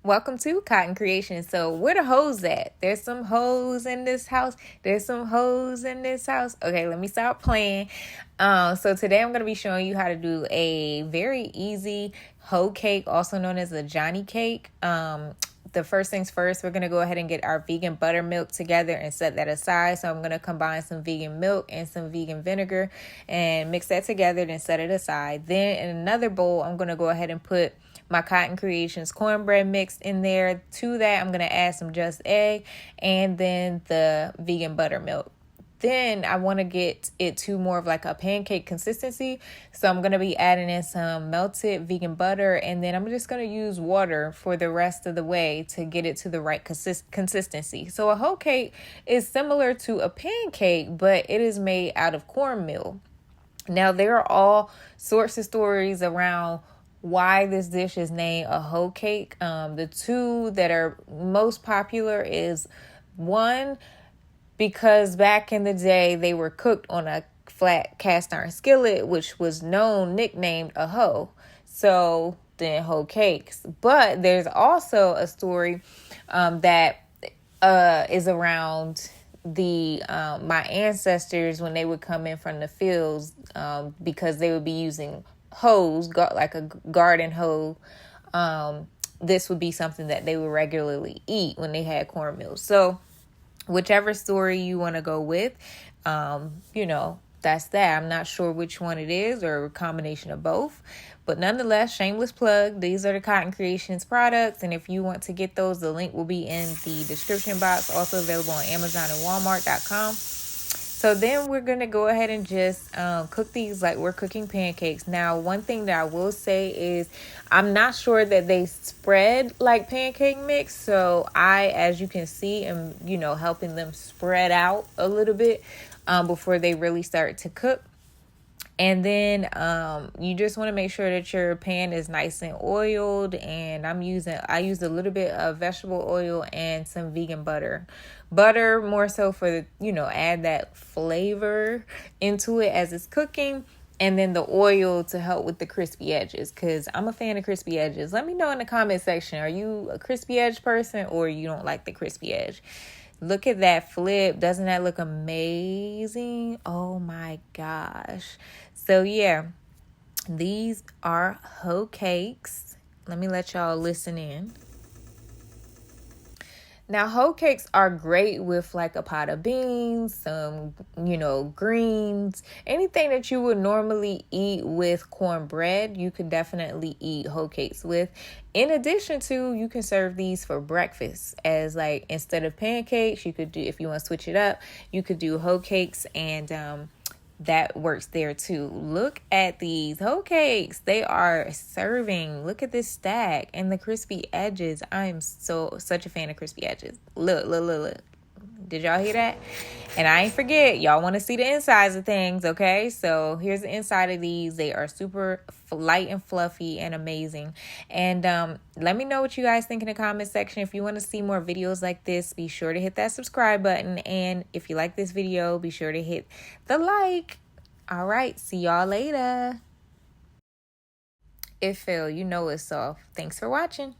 Welcome to Cotton Creation. So where the hoes at? There's some hoes in this house. There's some hoes in this house. Okay, let me stop playing. So today I'm going to be showing you how to do a very easy hoe cake, also known as a Johnny cake. The first things first, we're going to go ahead and get our vegan buttermilk together and set that aside. So I'm going to combine some vegan milk and some vegan vinegar and mix that together, then set it aside. Then in another bowl, I'm going to go ahead and put my Cotton Creations cornbread mix in there. To that, I'm going to add some just egg and then the vegan buttermilk. Then I want to get it to more of like a pancake consistency. So I'm going to be adding in some melted vegan butter. And then I'm just going to use water for the rest of the way to get it to the right consistency. So a hoe cake is similar to a pancake, but it is made out of cornmeal. Now, there are all sorts of stories around why this dish is named a hoe cake. The two that are most popular is one, because back in the day they were cooked on a flat cast iron skillet, which was nicknamed a hoe. So then hoe cakes. But there's also a story that is around the my ancestors when they would come in from the fields, because they would be using hoes, like a garden hoe. This would be something that they would regularly eat when they had cornmeal. So whichever story you want to go with, that's that. I'm not sure which one it is or a combination of both. But nonetheless, shameless plug, these are the Cotton Creations products. And if you want to get those, the link will be in the description box. Also available on Amazon and Walmart.com. So then we're going to go ahead and just cook these like we're cooking pancakes. Now, one thing that I will say is I'm not sure that they spread like pancake mix. So as you can see, am, helping them spread out a little bit before they really start to cook. And then you just want to make sure that your pan is nice and oiled. And I use a little bit of vegetable oil and some vegan butter. Butter more so for, add that flavor into it as it's cooking. And then the oil to help with the crispy edges, because I'm a fan of crispy edges. Let me know in the comment section, are you a crispy edge person or you don't like the crispy edge? Look at that flip. Doesn't that look amazing? Oh my gosh. So yeah, these are hoe cakes. Let me let y'all listen in. Now, hoe cakes are great with like a pot of beans, some, greens, anything that you would normally eat with cornbread, you could definitely eat hoe cakes with. In addition to, you can serve these for breakfast as like, instead of pancakes, you could do, if you want to switch it up, you could do hoe cakes, and that works there too. Look at these hoe cakes. They are serving. Look at this stack and the crispy edges. I'm such a fan of crispy edges. Look. Did y'all hear that? And I ain't forget, y'all want to see the insides of things, okay? So here's the inside of these. They are super light and fluffy and amazing. And let me know what you guys think in the comment section. If you want to see more videos like this, be sure to hit that subscribe button. And if you like this video, be sure to hit the like. All right, see y'all later. It fell, it's soft. Thanks for watching.